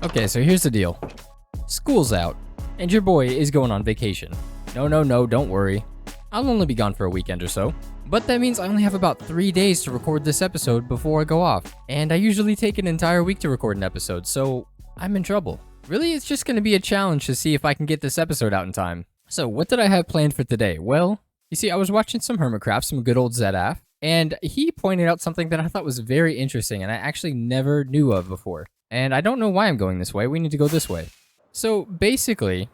Okay, so here's the deal. School's out, and your boy is going on vacation. No, don't worry. I'll only be gone for a weekend or so. But that means I only have about 3 days to record this episode before I go off. And I usually take an entire week to record an episode, so I'm in trouble. Really, it's just going to be a challenge to see if I can get this episode out in time. So what did I have planned for today? Well, you see, I was watching some Hermitcraft, some good old ZF, and he pointed out something that I thought was very interesting and I actually never knew of before. And I don't know why I'm going this way. We need to go this way. So basically,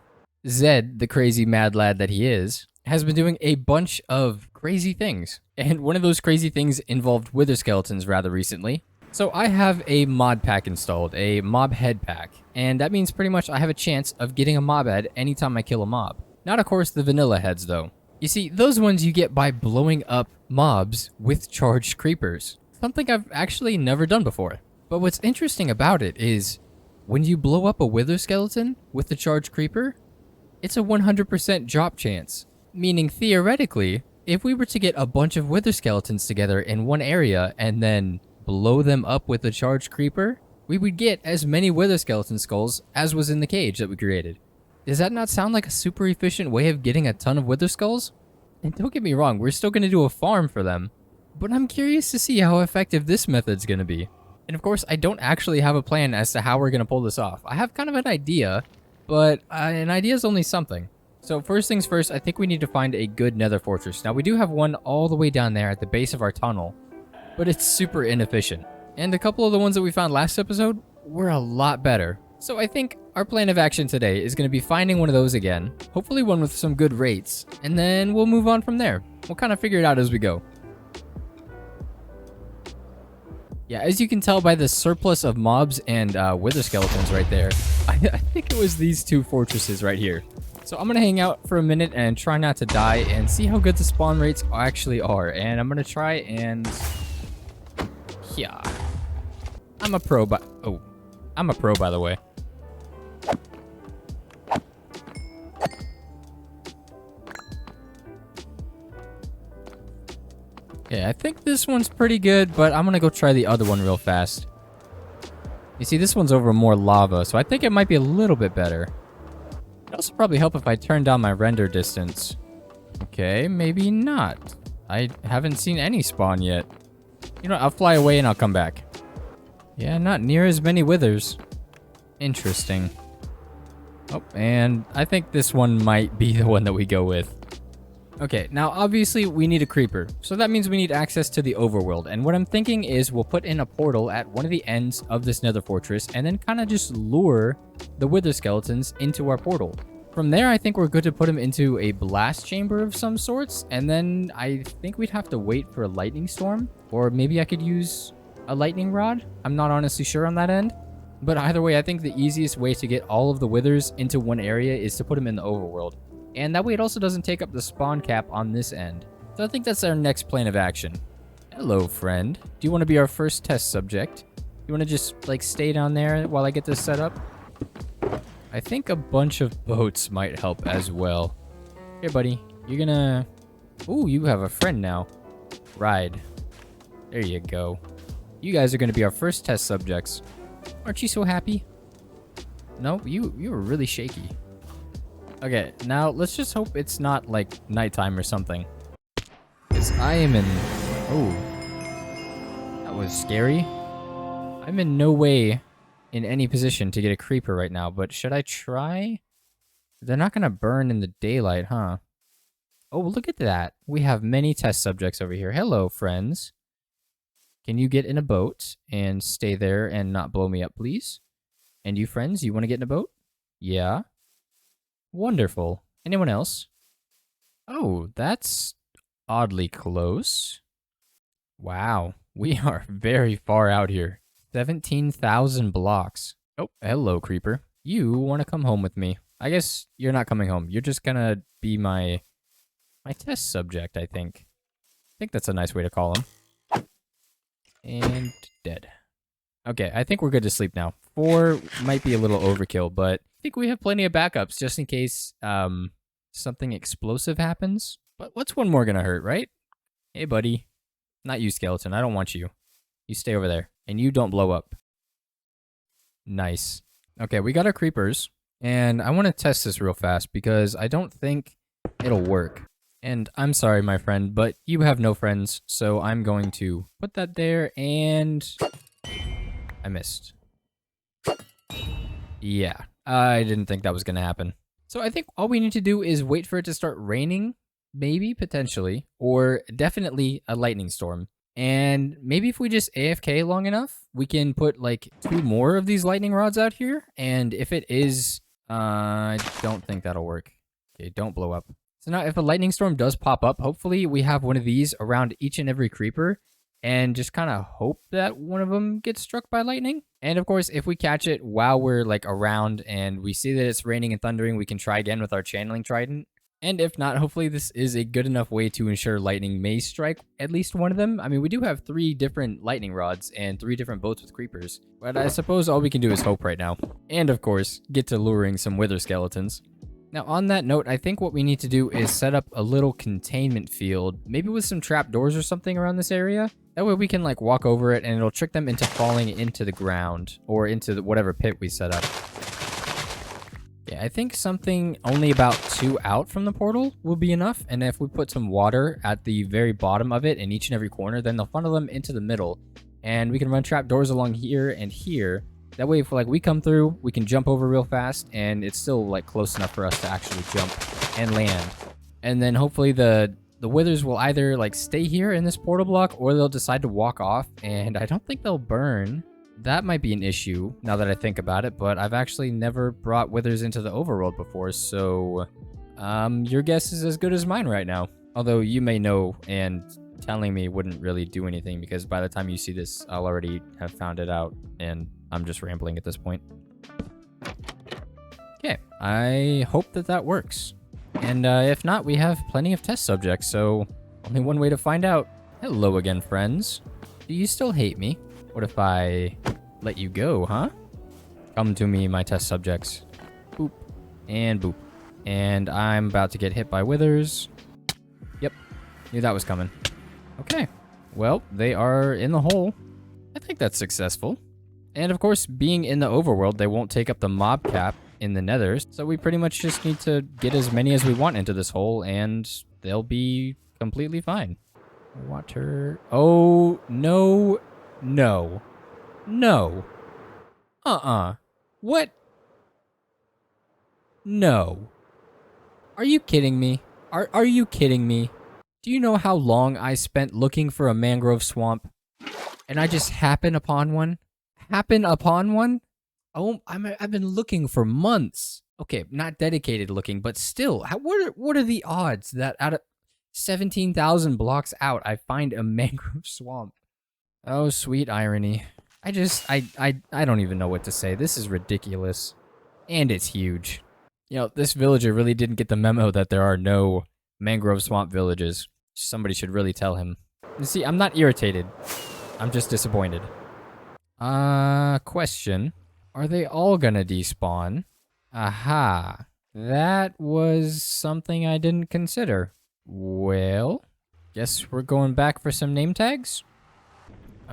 Zed, the crazy mad lad that he is, has been doing a bunch of crazy things. And one of those crazy things involved wither skeletons rather recently. So I have a mod pack installed, a mob head pack. And that means pretty much I have a chance of getting a mob head anytime I kill a mob. Not of course the vanilla heads though. You see, those ones you get by blowing up mobs with charged creepers. Something I've actually never done before. But what's interesting about it is, when you blow up a wither skeleton with the charged creeper, it's a 100% drop chance. Meaning theoretically, if we were to get a bunch of wither skeletons together in one area and then blow them up with a charged creeper, we would get as many wither skeleton skulls as was in the cage that we created. Does that not sound like a super efficient way of getting a ton of wither skulls? And don't get me wrong, we're still going to do a farm for them, but I'm curious to see how effective this method's going to be. And of course, I don't actually have a plan as to how we're going to pull this off. I have kind of an idea, but an idea is only something. So first things first, I think we need to find a good nether fortress. Now we do have one all the way down there at the base of our tunnel, but it's super inefficient. And a couple of the ones that we found last episode were a lot better. So I think our plan of action today is going to be finding one of those again, hopefully one with some good rates, and then we'll move on from there. We'll kind of figure it out as we go. Yeah, as you can tell by the surplus of mobs and wither skeletons right there, I think it was these two fortresses right here. So I'm going to hang out for a minute and try not to die and see how good the spawn rates actually are. And I'm going to try and... yeah. I'm a pro by the way. Yeah, I think this one's pretty good, but I'm gonna go try the other one real fast. You see, this one's over more lava, so I think it might be a little bit better. It'd also probably help if I turn down my render distance. Okay, maybe not. I haven't seen any spawn yet. You know what, I'll fly away and I'll come back. Yeah, not near as many withers. Interesting. Oh, and I think this one might be the one that we go with. Okay, now obviously we need a creeper, so that means we need access to the overworld, and what I'm thinking is we'll put in a portal at one of the ends of this nether fortress and then kind of just lure the wither skeletons into our portal. From there, I think we're good to put them into a blast chamber of some sorts, and then I think we'd have to wait for a lightning storm, or maybe I could use a lightning rod. I'm not honestly sure on that end, but either way, I think the easiest way to get all of the withers into one area is to put them in the overworld. And that way it also doesn't take up the spawn cap on this end. So I think that's our next plan of action. Hello, friend. Do you want to be our first test subject? You want to just, like, stay down there while I get this set up? I think a bunch of boats might help as well. Here, buddy. You're gonna... ooh, you have a friend now. Ride. There you go. You guys are gonna be our first test subjects. Aren't you so happy? No, you were really shaky. Okay, now let's just hope it's not like nighttime or something. Because I am in... oh. That was scary. I'm in no way in any position to get a creeper right now, but should I try? They're not going to burn in the daylight, huh? Oh, look at that. We have many test subjects over here. Hello, friends. Can you get in a boat and stay there and not blow me up, please? And you friends, you want to get in a boat? Yeah. Wonderful. Anyone else? Oh, that's oddly close. Wow, we are very far out here. 17,000 blocks. Oh, hello, creeper. You want to come home with me? I guess you're not coming home. You're just gonna be my test subject, I think. I think that's a nice way to call him. And dead. Okay, I think we're good to sleep now. 4 might be a little overkill, but I think we have plenty of backups just in case something explosive happens. But what's one more gonna hurt, right? Hey, buddy. Not you, skeleton. I don't want you. You stay over there. And you don't blow up. Nice. Okay, we got our creepers. And I want to test this real fast because I don't think it'll work. And I'm sorry, my friend, but you have no friends. So I'm going to put that there and I missed. Yeah, I didn't think that was going to happen. So I think all we need to do is wait for it to start raining, maybe, potentially, or definitely a lightning storm. And maybe if we just AFK long enough, we can put like 2 more of these lightning rods out here. And if it is, I don't think that'll work. Okay, don't blow up. So now if a lightning storm does pop up, hopefully we have one of these around each and every creeper and just kind of hope that one of them gets struck by lightning. And of course, if we catch it while we're like around and we see that it's raining and thundering, we can try again with our channeling trident. And if not, hopefully this is a good enough way to ensure lightning may strike at least one of them. I mean, we do have 3 different lightning rods and 3 different boats with creepers. But I suppose all we can do is hope right now. And of course, get to luring some wither skeletons. Now on that note, I think what we need to do is set up a little containment field, maybe with some trapdoors or something around this area. That way we can like walk over it and it'll trick them into falling into the ground or into whatever pit we set up. Yeah, I think something only about 2 out from the portal will be enough. And if we put some water at the very bottom of it in each and every corner, then they'll funnel them into the middle. And we can run trapdoors along here and here. That way, if like we come through, we can jump over real fast, and it's still like close enough for us to actually jump and land. And then hopefully the withers will either like stay here in this portal block, or they'll decide to walk off. And I don't think they'll burn. That might be an issue now that I think about it, but I've actually never brought withers into the overworld before, so your guess is as good as mine right now. Although you may know, and telling me wouldn't really do anything because by the time you see this, I'll already have found it out, and I'm just rambling at this point. Okay, I hope that that works. And if not, we have plenty of test subjects, so only one way to find out. Hello again, friends. Do you still hate me? What if I let you go, huh? Come to me, my test subjects. Boop. And boop. And I'm about to get hit by withers. Yep. Knew that was coming. Okay. Well, they are in the hole. I think that's successful. And of course, being in the overworld, they won't take up the mob cap in the nether. So we pretty much just need to get as many as we want into this hole and they'll be completely fine. Water. Oh, no. No. No. What? No. Are you kidding me? Are you kidding me? Do you know how long I spent looking for a mangrove swamp? And I just happen upon one? Oh, I've been looking for months. Okay, not dedicated looking, but still, what are the odds that out of 17,000 blocks out, I find a mangrove swamp? Oh, sweet irony. I don't even know what to say. This is ridiculous. And it's huge. You know, this villager really didn't get the memo that there are no mangrove swamp villages. Somebody should really tell him. You see, I'm not irritated. I'm just disappointed. Question. Are they all gonna despawn? Aha. That was something I didn't consider. Well, guess we're going back for some name tags?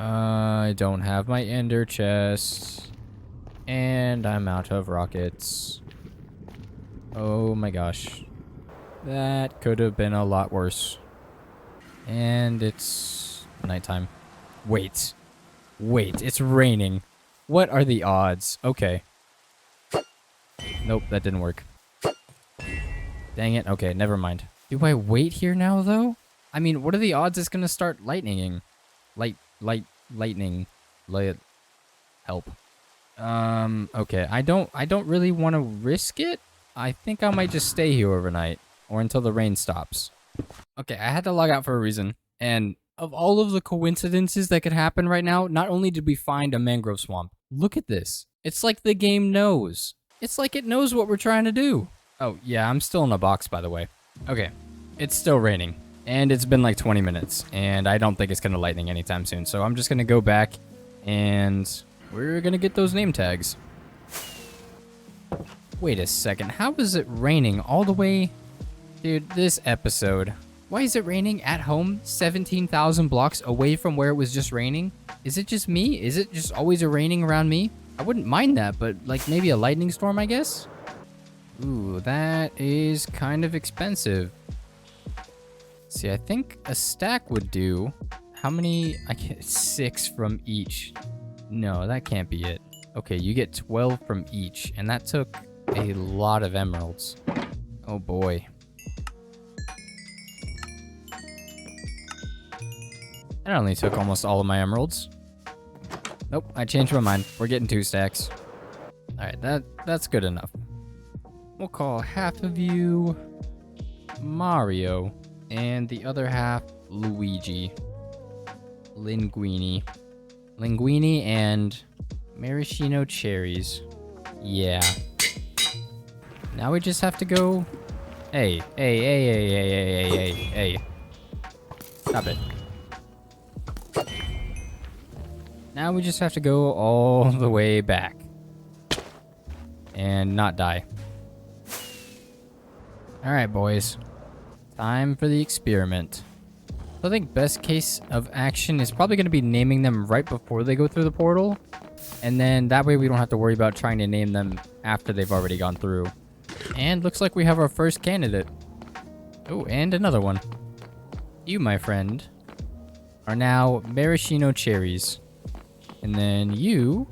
I don't have my ender chest. And I'm out of rockets. Oh my gosh. That could have been a lot worse. And it's nighttime. Wait, it's raining. What are the odds? Okay. Nope, that didn't work. Dang it. Okay, never mind. Do I wait here now, though? I mean, what are the odds it's gonna start lightning? Lightning. Help. Okay. I don't really want to risk it. I think I might just stay here overnight or until the rain stops. Okay, I had to log out for a reason. And of all of the coincidences that could happen right now, not only did we find a mangrove swamp, look at this. It's like the game knows. It's like it knows what we're trying to do. Oh, yeah, I'm still in a box, by the way. Okay, it's still raining. And it's been like 20 minutes. And I don't think it's going to lightning anytime soon. So I'm just going to go back and we're going to get those name tags. Wait a second. How is it raining all the way? Dude, this episode. Why is it raining at home 17,000 blocks away from where it was just raining? Is it just me? Is it just always raining around me? I wouldn't mind that, but like maybe a lightning storm, I guess? Ooh, that is kind of expensive. See, I think a stack would do. How many? I get 6 from each. No, that can't be it. Okay, you get 12 from each, and that took a lot of emeralds. Oh boy. That only took almost all of my emeralds. Nope, I changed my mind. We're getting 2 stacks. Alright, that's good enough. We'll call half of you Mario, and the other half Luigi. Linguini. Linguini and maraschino cherries. Yeah. Now we just have to go... Hey. Stop it. Now we just have to go all the way back. And not die. Alright, boys. Time for the experiment. I think best case of action is probably going to be naming them right before they go through the portal. And then that way we don't have to worry about trying to name them after they've already gone through. And looks like we have our first candidate. Oh, and another one. You, my friend, are now maraschino cherries. And then you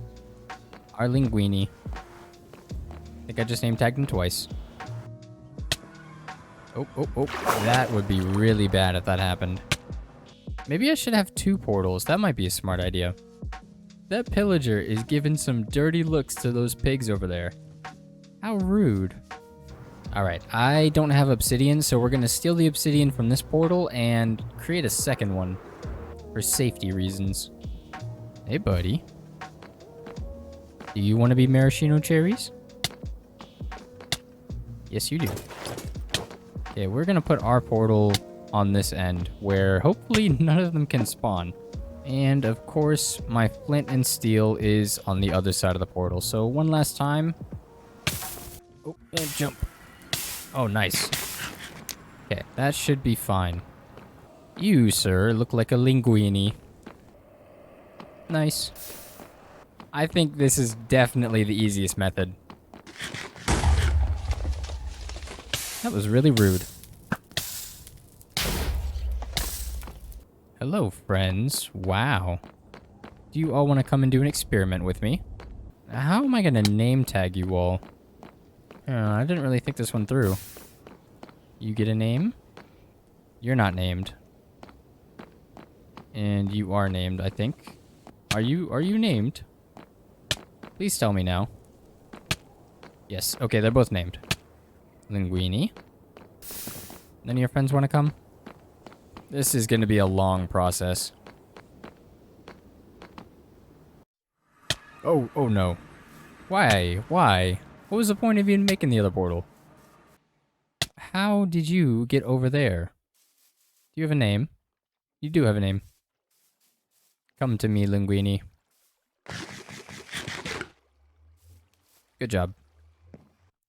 are linguini. I think I just name tagged them twice. Oh. That would be really bad if that happened. Maybe I should have 2 portals. That might be a smart idea. That pillager is giving some dirty looks to those pigs over there. How rude. Alright, I don't have obsidian, so we're going to steal the obsidian from this portal and create a second one. For safety reasons. Hey, buddy. Do you want to be maraschino cherries? Yes, you do. Okay, we're going to put our portal on this end, where hopefully none of them can spawn. And of course, my flint and steel is on the other side of the portal. So one last time. Oh, and jump. Oh, nice. Okay, that should be fine. You, sir, look like a linguini. Nice. I think this is definitely the easiest method. That was really rude. Hello, friends. Wow. Do you all want to come and do an experiment with me? How am I going to name tag you all? I didn't really think this one through. You get a name? You're not named. And you are named, I think. Are you named? Please tell me now. Yes. Okay, they're both named. Linguini. None of your friends want to come? This is going to be a long process. Oh no. Why? What was the point of even making the other portal? How did you get over there? Do you have a name? You do have a name. Come to me, Linguini. Good job.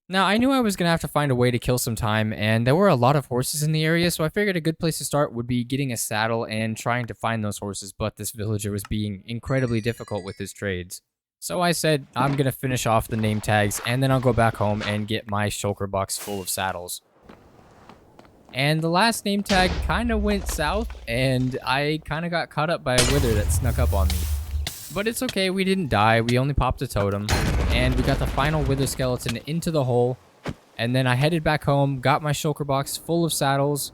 Now, I knew I was going to have to find a way to kill some time, and there were a lot of horses in the area, so I figured a good place to start would be getting a saddle and trying to find those horses, but this villager was being incredibly difficult with his trades. So I said, I'm going to finish off the name tags, and then I'll go back home and get my shulker box full of saddles. And the last name tag kind of went south, and I kind of got caught up by a wither that snuck up on me. But it's okay, we didn't die, we only popped a totem, and we got the final wither skeleton into the hole, and then I headed back home, got my shulker box full of saddles,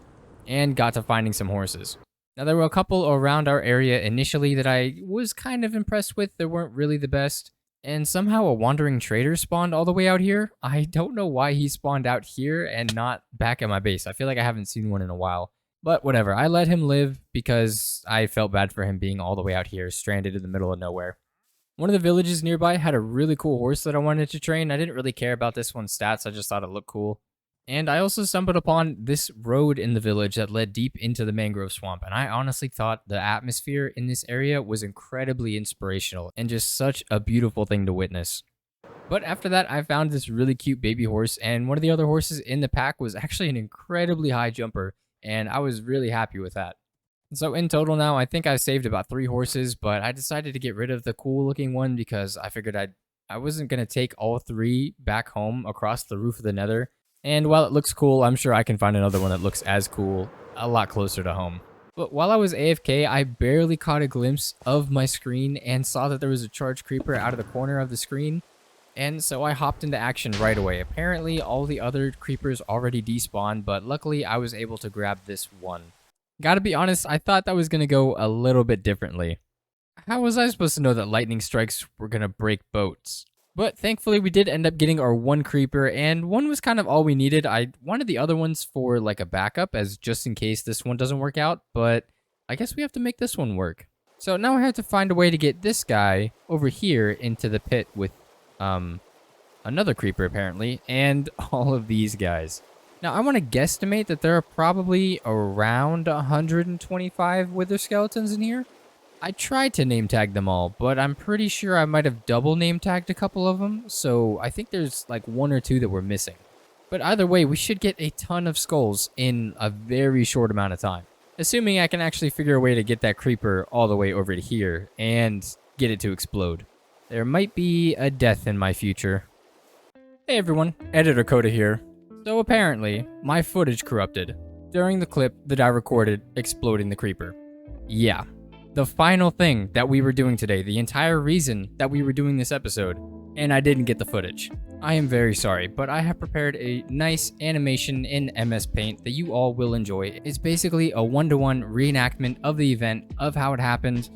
and got to finding some horses. Now, there were a couple around our area initially that I was kind of impressed with. They weren't really the best. And somehow a wandering trader spawned all the way out here. I don't know why he spawned out here and not back at my base. I feel like I haven't seen one in a while. But whatever, I let him live because I felt bad for him being all the way out here, stranded in the middle of nowhere. One of the villages nearby had a really cool horse that I wanted to train. I didn't really care about this one's stats, I just thought it looked cool. And I also stumbled upon this road in the village that led deep into the mangrove swamp, and I honestly thought the atmosphere in this area was incredibly inspirational and just such a beautiful thing to witness. But after that, I found this really cute baby horse, and one of the other horses in the pack was actually an incredibly high jumper, and I was really happy with that. So in total now, I think I've saved about 3 horses, but I decided to get rid of the cool looking one because I figured I'd I wasn't going to take all 3 back home across the roof of the Nether. And while it looks cool, I'm sure I can find another one that looks as cool, a lot closer to home. But while I was AFK, I barely caught a glimpse of my screen and saw that there was a charged creeper out of the corner of the screen. And so I hopped into action right away. Apparently, all the other creepers already despawned, but luckily I was able to grab this one. Gotta be honest, I thought that was gonna go a little bit differently. How was I supposed to know that lightning strikes were gonna break boats? But thankfully we did end up getting our 1 creeper, and 1 was kind of all we needed. I wanted the other ones for like a backup, as just in case this one doesn't work out, but I guess we have to make this one work. So now I have to find a way to get this guy over here into the pit with another creeper apparently, and all of these guys. Now I want to guesstimate that there are probably around 125 wither skeletons in here. I tried to name tag them all, but I'm pretty sure I might have double name tagged a couple of them, so I think there's like 1 or 2 that we're missing. But either way, we should get a ton of skulls in a very short amount of time. Assuming I can actually figure a way to get that creeper all the way over to here and get it to explode. There might be a death in my future. Hey everyone, Editor Coda here. So apparently, my footage corrupted during the clip that I recorded exploding the creeper. Yeah, the final thing that we were doing today, the entire reason that we were doing this episode, and I didn't get the footage. I am very sorry, but I have prepared a nice animation in MS Paint that you all will enjoy. It's basically a 1-to-1 reenactment of the event, of how it happened,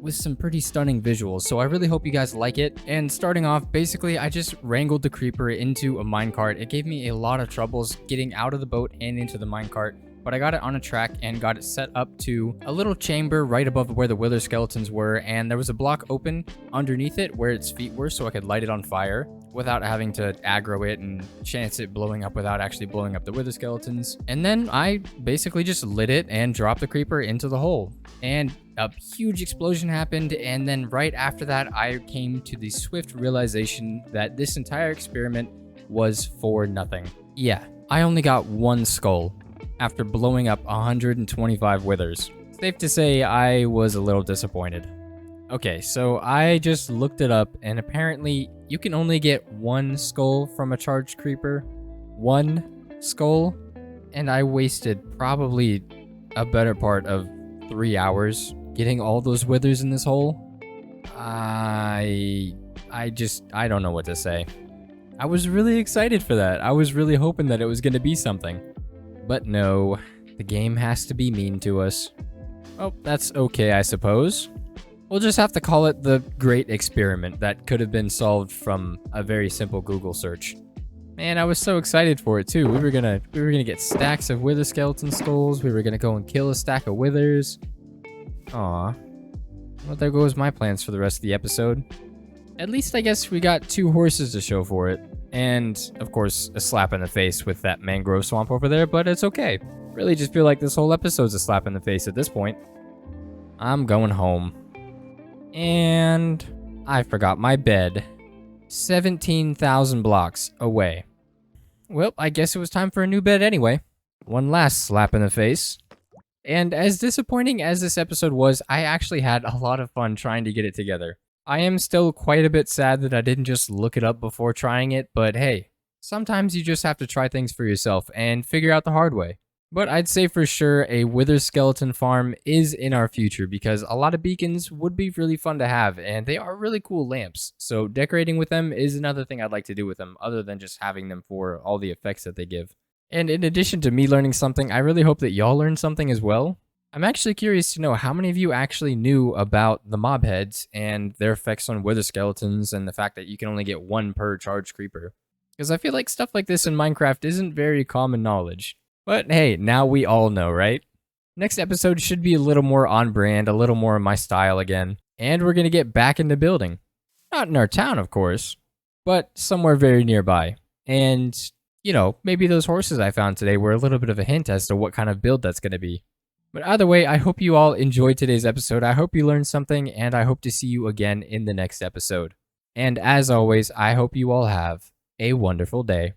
with some pretty stunning visuals, so I really hope you guys like it. And starting off, basically I just wrangled the creeper into a minecart. It gave me a lot of troubles getting out of the boat and into the minecart, but I got it on a track and got it set up to a little chamber right above where the wither skeletons were, and there was a block open underneath it where its feet were, so I could light it on fire without having to aggro it and chance it blowing up without actually blowing up the wither skeletons. And then I basically just lit it and dropped the creeper into the hole. And a huge explosion happened, and then right after that I came to the swift realization that this entire experiment was for nothing. Yeah, I only got 1 skull after blowing up 125 withers. Safe to say I was a little disappointed. Okay, so I just looked it up, and apparently you can only get 1 skull from a charged creeper. 1 skull? And I wasted probably a better part of 3 hours getting all those withers in this hole. I don't know what to say. I was really excited for that. I was really hoping that it was going to be something. But no, the game has to be mean to us. Oh, that's okay, I suppose. We'll just have to call it the Great Experiment that could have been solved from a very simple Google search. Man, I was so excited for it too. We were gonna get stacks of wither skeleton skulls. We were gonna go and kill a stack of withers. Aw. Well, there goes my plans for the rest of the episode. At least I guess we got 2 horses to show for it. And, of course, a slap in the face with that mangrove swamp over there, but it's okay. Really just feel like this whole episode's a slap in the face at this point. I'm going home. And I forgot my bed. 17,000 blocks away. Well, I guess it was time for a new bed anyway. One last slap in the face. And as disappointing as this episode was, I actually had a lot of fun trying to get it together. I am still quite a bit sad that I didn't just look it up before trying it, but hey, sometimes you just have to try things for yourself and figure out the hard way. But I'd say for sure a wither skeleton farm is in our future because a lot of beacons would be really fun to have, and they are really cool lamps. So decorating with them is another thing I'd like to do with them, other than just having them for all the effects that they give. And in addition to me learning something, I really hope that y'all learned something as well. I'm actually curious to know how many of you actually knew about the mob heads and their effects on wither skeletons and the fact that you can only get 1 per charged creeper. Because I feel like stuff like this in Minecraft isn't very common knowledge. But hey, now we all know, right? Next episode should be a little more on brand, a little more in my style again. And we're going to get back into building. Not in our town, of course, but somewhere very nearby. And, you know, maybe those horses I found today were a little bit of a hint as to what kind of build that's going to be. But either way, I hope you all enjoyed today's episode. I hope you learned something, and I hope to see you again in the next episode. And as always, I hope you all have a wonderful day.